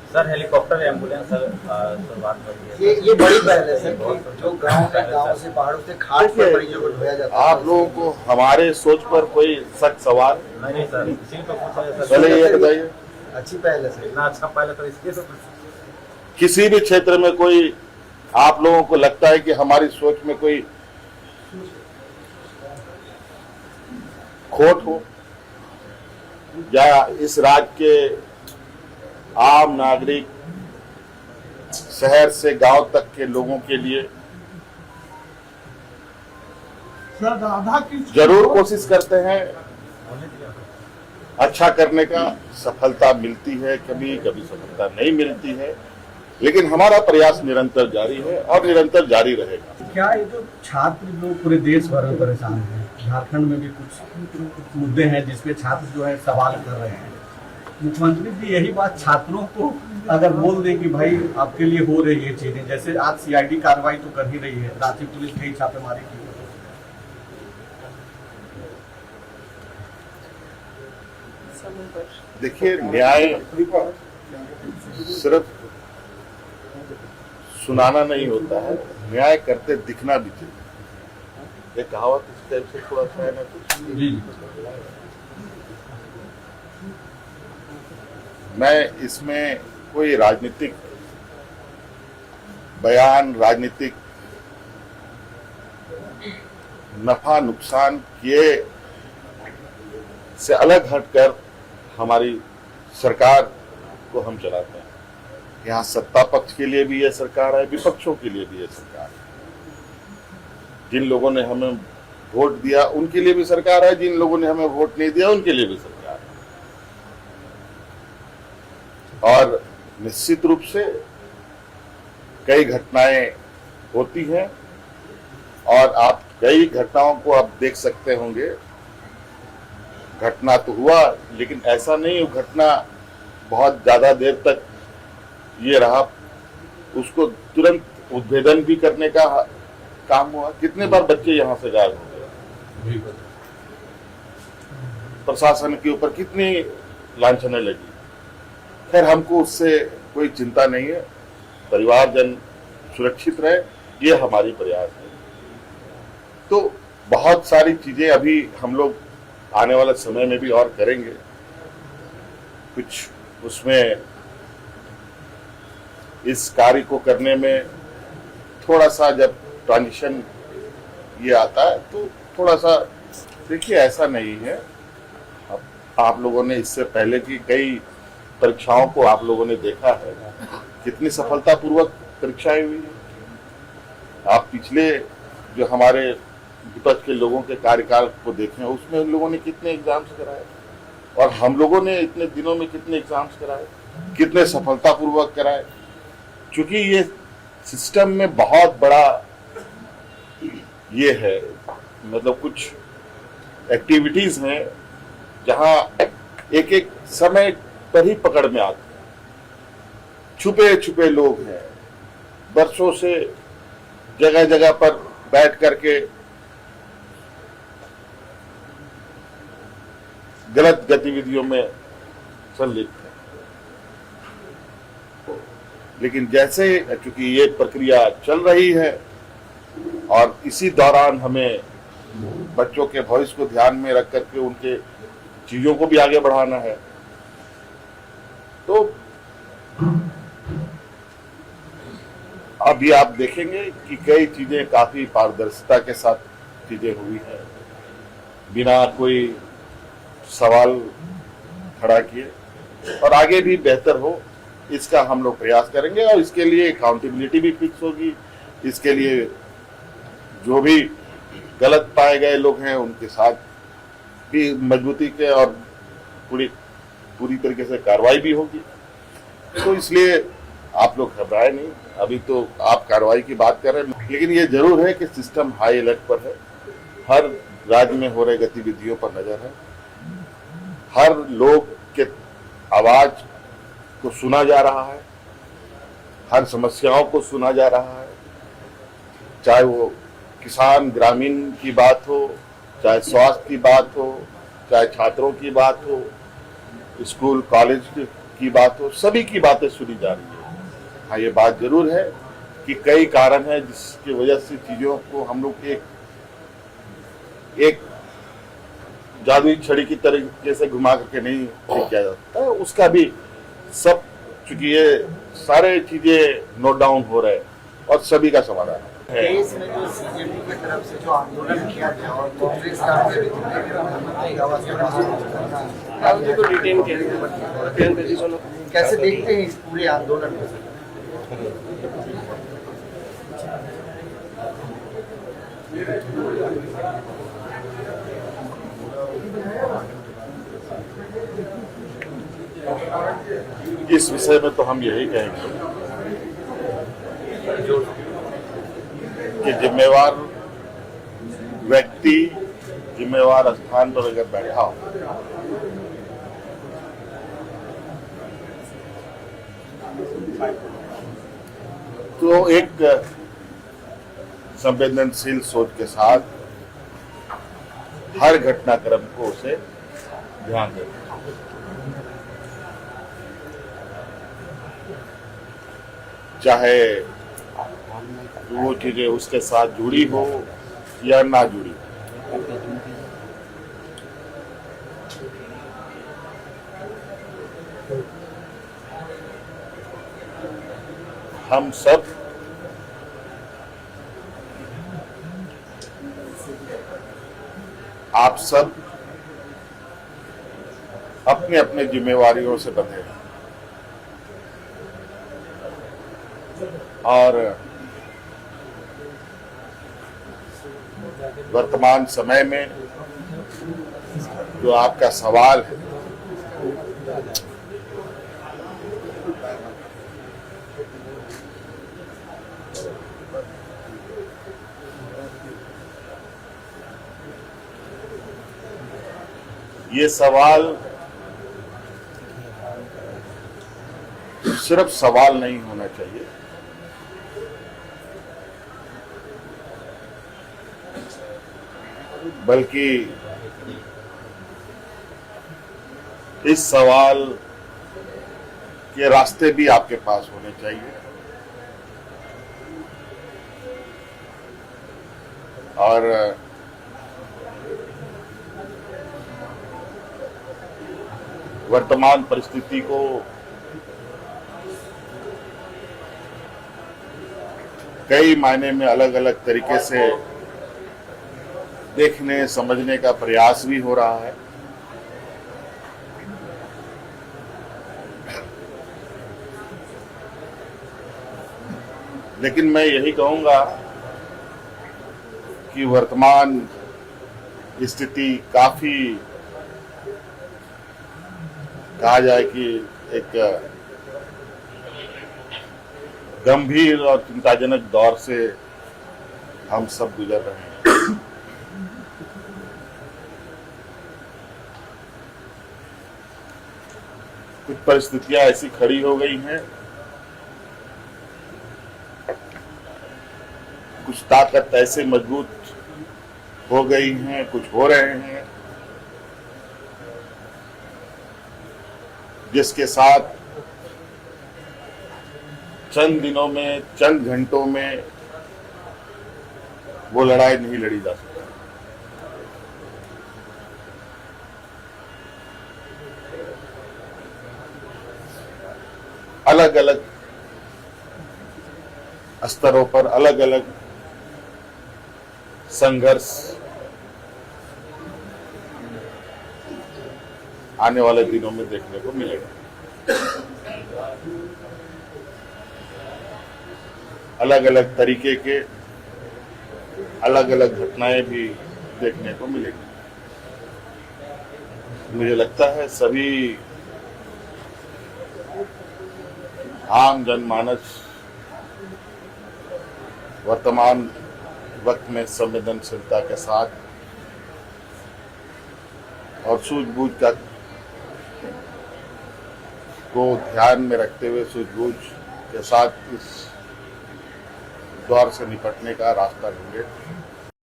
Sir helicopter ambulance sir शुरुआत हो रही है। ये बड़ी पहल है सर कि जो गांव से पहाड़ों से खाट पर मरीजों को ढोया जाता है। आप लोगों को हमारे सोच पर कोई सख्त सवाल नहीं सर, इसी को पूछा है सर। पहले ये बताइए, अच्छी पहल है सर। इतना अच्छा पहले तो इसके तो किसी भी क्षेत्र में कोई आप लोगों को लगता है कि हमारी सोच में कोई खोट हो, या इस राज्य के आम नागरिक शहर से गांव तक के लोगों के लिए जरूर कोशिश करते हैं अच्छा करने का। सफलता मिलती है, कभी कभी सफलता नहीं मिलती है, लेकिन हमारा प्रयास निरंतर जारी है और निरंतर जारी रहेगा। क्या ये जो छात्र लोग पूरे देश भर में परेशान हैं, झारखंड में भी कुछ मुद्दे हैं जिसपे छात्र जो है सवाल कर रहे हैं, मुख्यमंत्री जी यही बात छात्रों को अगर बोल दें कि भाई आपके लिए हो रही है चीजें, जैसे आज सीआईडी कार्रवाई तो कर ही रही है, रांची पुलिस ने छापेमारी की। देखिए, न्याय सिर्फ सुनाना नहीं होता है, न्याय करते दिखना भी चाहिए। ये कहावत इस टाइप से थोड़ा सा है ना कुछ। मैं इसमें कोई राजनीतिक बयान, राजनीतिक नफा नुकसान किए से अलग हटकर हमारी सरकार को हम चलाते हैं। यहाँ सत्ता पक्ष के लिए भी यह सरकार है, विपक्षों के लिए भी यह सरकार है। जिन लोगों ने हमें वोट दिया उनके लिए भी सरकार है, जिन लोगों ने हमें वोट नहीं दिया उनके लिए भी सरकार है। और निश्चित रूप से कई घटनाएं होती हैं और आप कई घटनाओं को आप देख सकते होंगे। घटना तो हुआ, लेकिन ऐसा नहीं वो घटना बहुत ज्यादा देर तक ये रहा, उसको तुरंत उद्भेदन भी करने का काम हुआ। कितने बार बच्चे यहाँ से गायब हो गए, प्रशासन के ऊपर कितनी लांछनें लगी। खैर, हमको उससे कोई चिंता नहीं है, परिवारजन सुरक्षित रहे, ये हमारी प्रयास है। तो बहुत सारी चीजें अभी हम लोग आने वाले समय में भी और करेंगे। कुछ उसमें इस कार्य को करने में थोड़ा सा जब ट्रांजिशन ये आता है तो थोड़ा सा देखिए, ऐसा नहीं है। आप लोगों ने इससे पहले की कई परीक्षाओं को आप लोगों ने देखा है, कितनी सफलतापूर्वक परीक्षाएं हुई है। आप पिछले जो हमारे विपक्ष के लोगों के कार्यकाल को देखें, उसमें उन लोगों ने कितने एग्जाम्स कराए और हम लोगों ने इतने दिनों में कितने एग्जाम्स कराए, कितने सफलतापूर्वक कराए। क्योंकि ये सिस्टम में बहुत बड़ा ये है, मतलब कुछ एक्टिविटीज हैं जहां एक एक समय पर ही पकड़ में आते हैं। छुपे छुपे लोग हैं, वर्षों से जगह जगह पर बैठ करके गलत गतिविधियों में संलिप्त है। लेकिन जैसे चूंकि ये प्रक्रिया चल रही है और इसी दौरान हमें बच्चों के भविष्य को ध्यान में रख करके उनके चीजों को भी आगे बढ़ाना है, तो अभी आप देखेंगे कि कई चीजें काफी पारदर्शिता के साथ चीजें हुई हैं, बिना कोई सवाल खड़ा किए, और आगे भी बेहतर हो इसका हम लोग प्रयास करेंगे। और इसके लिए अकाउंटेबिलिटी भी फिक्स होगी। इसके लिए जो भी गलत पाए गए लोग हैं उनके साथ भी मजबूती के और पूरी तरीके से कार्रवाई भी होगी। तो इसलिए आप लोग घबराए नहीं, अभी तो आप कार्रवाई की बात कर रहे हैं, लेकिन ये जरूर है कि सिस्टम हाई अलर्ट पर है। हर राज्य में हो रहे गतिविधियों पर नजर है, हर लोग के आवाज को सुना जा रहा है, हर समस्याओं को सुना जा रहा है, चाहे वो किसान ग्रामीण की बात हो, चाहे स्वास्थ्य की बात हो, चाहे छात्रों की बात हो, स्कूल कॉलेज की बात हो, सभी की बातें सुनी जा रही है। हाँ, ये बात जरूर है कि कई कारण है जिसकी वजह से चीजों को हम लोग एक जादुई छड़ी की तरीके से घुमा करके नहीं ठीक किया जाता है। उसका भी सब, चूंकि ये सारे चीजें नोट डाउन हो रहे हैं और सभी का समाधान है। देश में जो सीजेपी की तरफ से जो आंदोलन किया गया और कांग्रेस का प्रधानमंत्री आवास के बाहर राहुल जी को डिटेन किया गया। कैसे देखते हैं इस पूरे आंदोलन को? इस विषय में तो हम यही कहेंगे कि जिम्मेवार व्यक्ति जिम्मेवार स्थान पर अगर बैठा हो तो एक संवेदनशील सोच के साथ हर घटनाक्रम को उसे ध्यान देना, चाहे वो चीजें उसके साथ जुड़ी हो या ना जुड़ी हो। हम सब आप सब अपने अपने जिम्मेवारियों से बंधे हैं और वर्तमान समय में जो आपका सवाल है ये सवाल सिर्फ सवाल नहीं होना चाहिए, बल्कि इस सवाल के रास्ते भी आपके पास होने चाहिए और वर्तमान परिस्थिति को कई मायने में अलग अलग तरीके से देखने समझने का प्रयास भी हो रहा है। लेकिन मैं यही कहूंगा कि वर्तमान स्थिति काफी, कहा जाए कि एक गंभीर और चिंताजनक दौर से हम सब गुजर रहे हैं। कुछ परिस्थितियां ऐसी खड़ी हो गई हैं, कुछ ताकत ऐसे मजबूत हो गई हैं, कुछ हो रहे हैं जिसके साथ चंद दिनों में, चंद घंटों में वो लड़ाई नहीं लड़ी जा सकती। अलग अलग स्तरों पर अलग अलग संघर्ष आने वाले दिनों में देखने को मिलेगा। अलग अलग तरीके के अलग अलग घटनाएं भी देखने को मिलेगी। मुझे लगता है सभी आम जनमानस वर्तमान वक्त में संवेदनशीलता के साथ और सूझबूझ का को ध्यान में रखते हुए सूझबूझ के साथ इस दौर से निपटने का रास्ता ढूंढे।